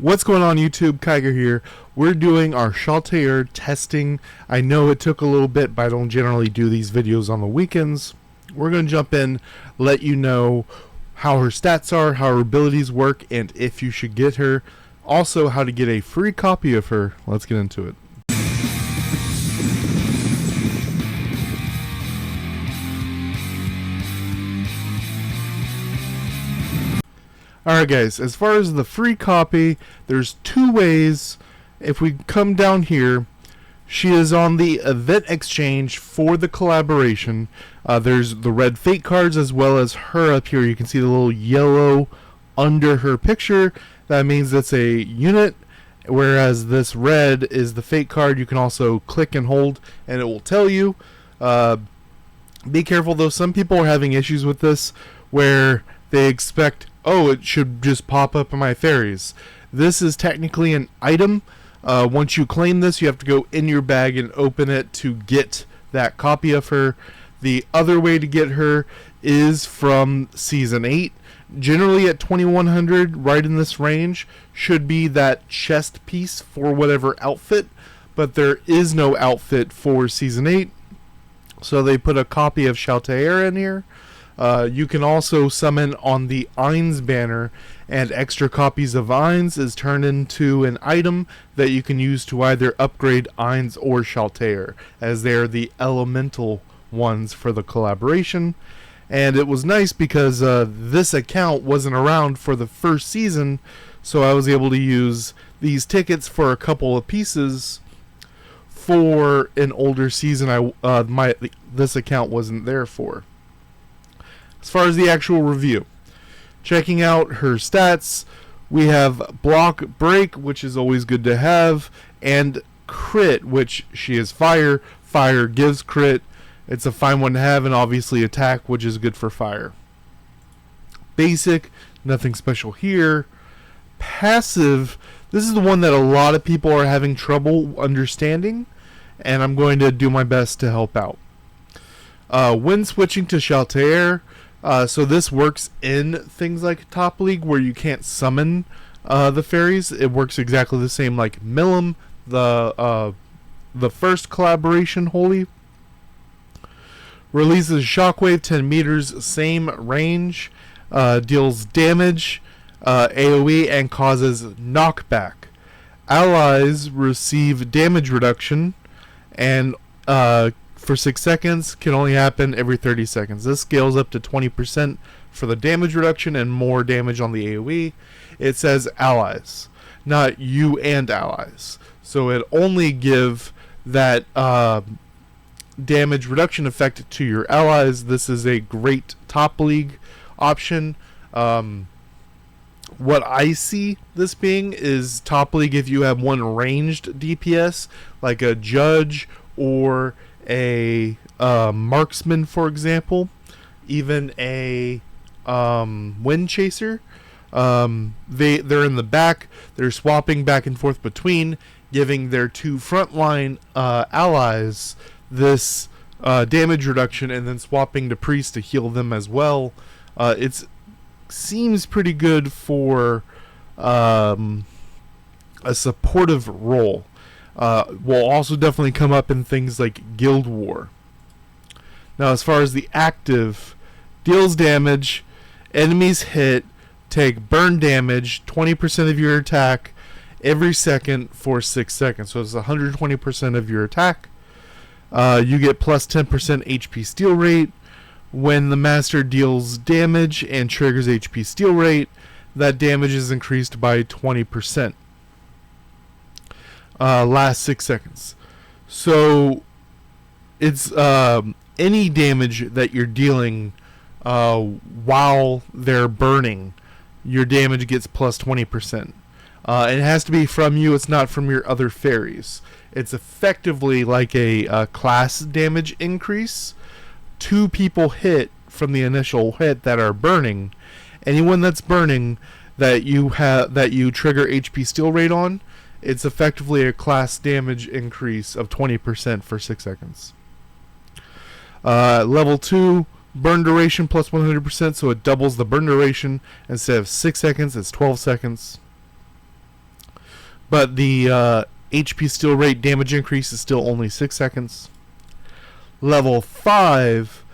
What's going on YouTube? Kiger here. We're doing our Shalltear testing. I know it took a little bit, but I don't generally do these videos on the weekends. We're going to jump in, let you know how her stats are, how her abilities work, and if you should get her. Also, how to get a free copy of her. Let's get into it. Alright guys, as far as the free copy, there's two ways. If we come down here, she is on the event exchange for the collaboration. There's the red fate cards as well as her up here. You can see the little yellow under her picture. That means that's a unit, whereas this red is the fate card. You can also click and hold and it will tell you. Be careful though, some people are having issues with this where they expect, oh, it should just pop up in my fairies. This is technically an item. Once you claim this, you have to go in your bag and open it to get that copy of her. The other way to get her is from Season 8. Generally at 2100, right in this range, should be that chest piece for whatever outfit. But there is no outfit for Season 8. So they put a copy of Shalltear in here. You can also summon on the Eins banner, and extra copies of Eins is turned into an item that you can use to either upgrade Eins or Shalltear, as they are the elemental ones for the collaboration. And it was nice because this account wasn't around for the first season, so I was able to use these tickets for a couple of pieces for an older season this account wasn't there for. As far as the actual review, checking out her stats, we have block break, which is always good to have, and crit, which she is fire. Fire gives crit. It's a fine one to have, and obviously attack, which is good for fire. Basic, nothing special here. Passive, this is the one that a lot of people are having trouble understanding, and I'm going to do my best to help out. When switching to Shalltear, so this works in things like Top League where you can't summon the fairies. It works exactly the same like Milim, the first collaboration Holy. Releases Shockwave 10 meters, same range, deals damage, AoE, and causes Knockback. Allies receive damage reduction, and for 6 seconds, can only happen every 30 seconds. This scales up to 20% for the damage reduction and more damage on the AoE. It says allies, not you and allies. So it only give that damage reduction effect to your allies. This is a great top league option. What I see this being is top league if you have one ranged DPS, like a judge or a marksman, for example, even a wind chaser. They're in the back. They're swapping back and forth between, giving their two frontline allies this damage reduction, and then swapping to priest to heal them as well. It seems pretty good for a supportive role. Will also definitely come up in things like Guild War. Now, as far as the active, deals damage, enemies hit, take burn damage, 20% of your attack every second for 6 seconds. So it's 120% of your attack. You get plus 10% HP steal rate. When the master deals damage and triggers HP steal rate, that damage is increased by 20%. Last 6 seconds. So it's any damage that you're dealing while they're burning, your damage gets plus 20%. It has to be from you. It's not from your other fairies. It's effectively like a class damage increase. 2 people hit from the initial hit that are burning. Anyone that's burning that you trigger HP steal rate on, it's effectively a class damage increase of 20% for 6 seconds. Level 2, burn duration plus 100%, so it doubles the burn duration. Instead of 6 seconds, it's 12 seconds. but the HP steal rate damage increase is still only 6 seconds. Level 5,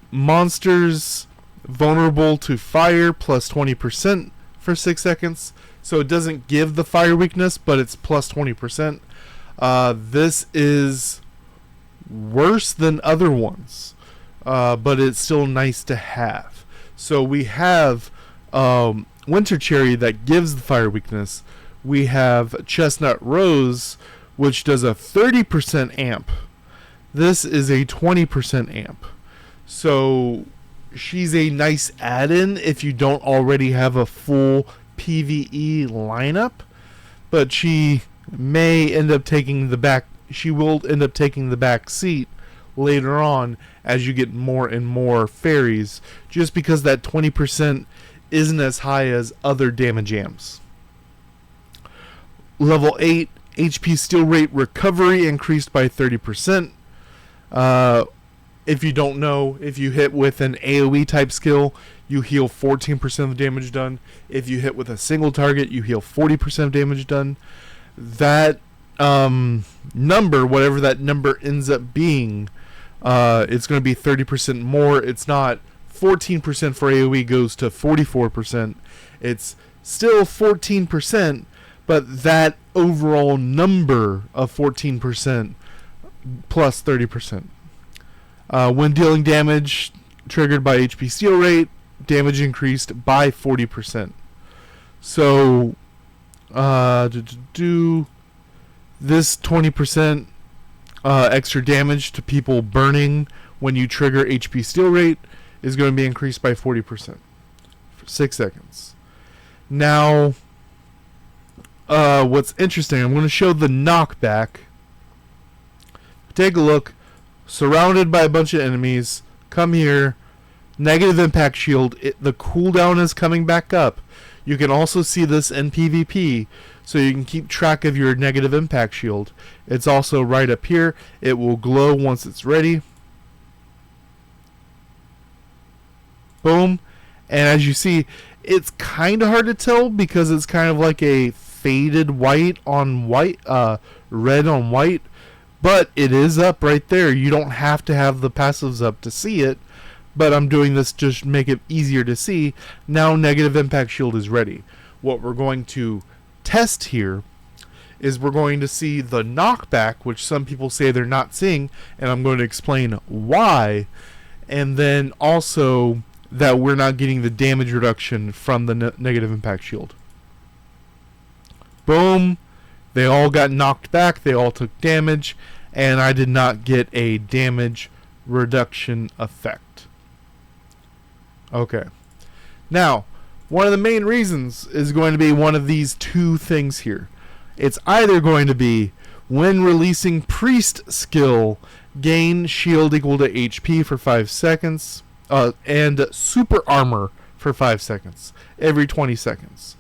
monsters vulnerable to fire plus 20% for 6 seconds. So it doesn't give the fire weakness, but it's plus 20%. This is worse than other ones, but it's still nice to have. So we have Winter Cherry that gives the fire weakness. We have Chestnut Rose, which does a 30% amp. This is a 20% amp. So she's a nice add-in if you don't already have a full PvE lineup, but she may end up taking the back. She will end up taking the back seat later on as you get more and more fairies, just because that 20% isn't as high as other damage amps. Level 8, HP steal rate recovery increased by 30%. If you don't know, if you hit with an AoE type skill, you heal 14% of the damage done. If you hit with a single target, you heal 40% of damage done. That number, whatever that number ends up being, it's going to be 30% more. It's not 14% for AoE goes to 44%. It's still 14%, but that overall number of 14% plus 30%. When dealing damage triggered by HP steal rate, damage increased by 40%. So, this 20% extra damage to people burning when you trigger HP steal rate is going to be increased by 40% for 6 seconds. Now, what's interesting, I'm going to show the knockback. Take a look. Surrounded by a bunch of enemies. Come here. Negative impact shield. The cooldown is coming back up. You can also see this in PvP, so you can keep track of your negative impact shield. It's also right up here. It will glow once it's ready. Boom. And as you see, it's kind of hard to tell because it's kind of like a faded white on white, red on white. But it is up right there. You don't have to have the passives up to see it. But I'm doing this just to make it easier to see. Now negative impact shield is ready. What we're going to test here is we're going to see the knockback, which some people say they're not seeing. And I'm going to explain why. And then also that we're not getting the damage reduction from the negative impact shield. Boom. They all got knocked back. They all took damage. And I did not get a damage reduction effect. Okay. Now, one of the main reasons is going to be one of these two things here. It's either going to be when releasing Priest skill, gain shield equal to HP for 5 seconds, and super armor for 5 seconds, every 20 seconds.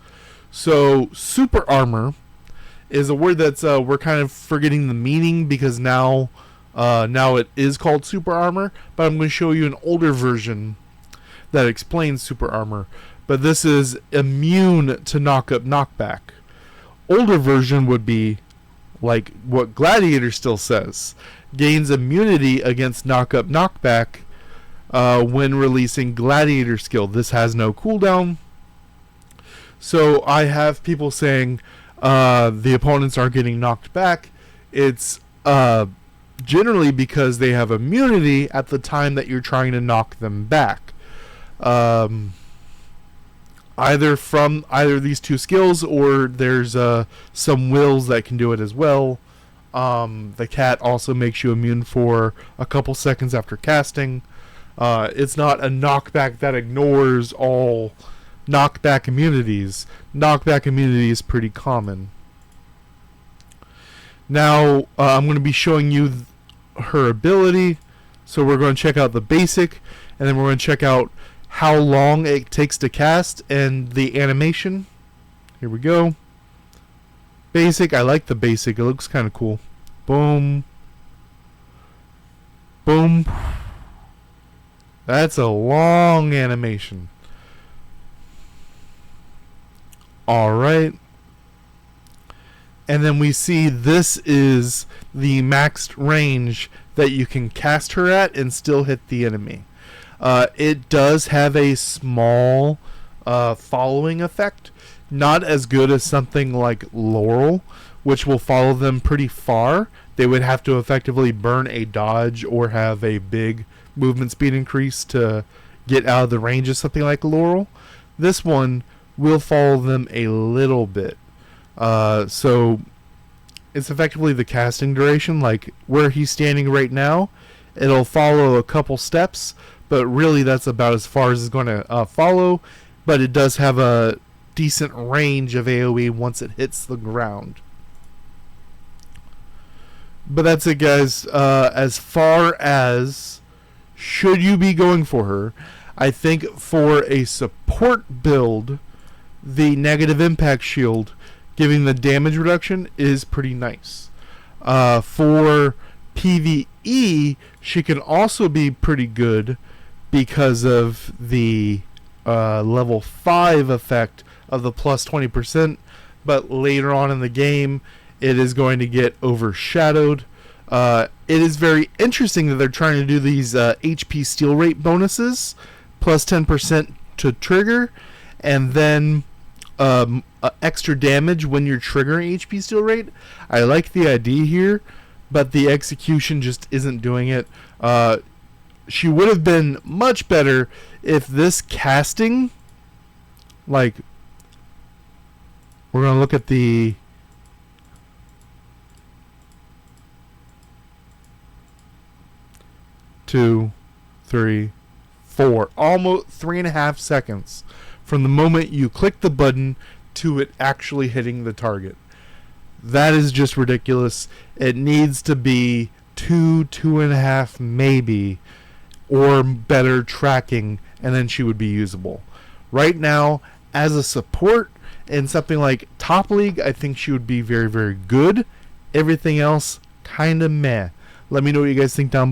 So, super armor is a word that's we're kind of forgetting the meaning because now it is called super armor, but I'm going to show you an older version that explains super armor. But this is immune to knockback. Older version would be like what Gladiator still says, gains immunity against knockback when releasing Gladiator skill. This has no cooldown. So I have people saying the opponents are getting knocked back. It's generally because they have immunity at the time that you're trying to knock them back. Either from either of these two skills, or there's some wills that can do it as well. The cat also makes you immune for a couple seconds after casting. It's not a knockback that ignores all knockback immunities. Knockback immunity is pretty common. Now I'm going to be showing you her ability. So we're going to check out the basic, and then we're going to check out how long it takes to cast and the animation. Here we go. Basic. I like the basic. It looks kind of cool. Boom. Boom. That's a long animation. Alright. And then we see this is the maxed range that you can cast her at and still hit the enemy. It does have a small following effect. Not as good as something like Laurel, which will follow them pretty far. They would have to effectively burn a dodge or have a big movement speed increase to get out of the range of something like Laurel. This one will follow them a little bit. So it's effectively the casting duration. Like where he's standing right now, it'll follow a couple steps, but really that's about as far as it's going to follow. But it does have a decent range of AoE once it hits the ground. But that's it, guys. As far as should you be going for her, I think for a support build, the negative impact shield giving the damage reduction is pretty nice. For PvE, she can also be pretty good because of the level 5 effect of the plus 20%, but later on in the game it is going to get overshadowed. It is very interesting that they're trying to do these HP steal rate bonuses, plus 10% to trigger, and then extra damage when you're triggering HP steal rate. I like the idea here, but the execution just isn't doing it. She would have been much better if this casting, like, we're going to look at the 2, 3, 4, almost 3.5 seconds from the moment you click the button to it actually hitting the target. That is just ridiculous. It needs to be 2.5 maybe, or better tracking, and then she would be usable. Right now, as a support in something like Top League, I think she would be very, very good. Everything else, kind of meh. Let me know what you guys think down below.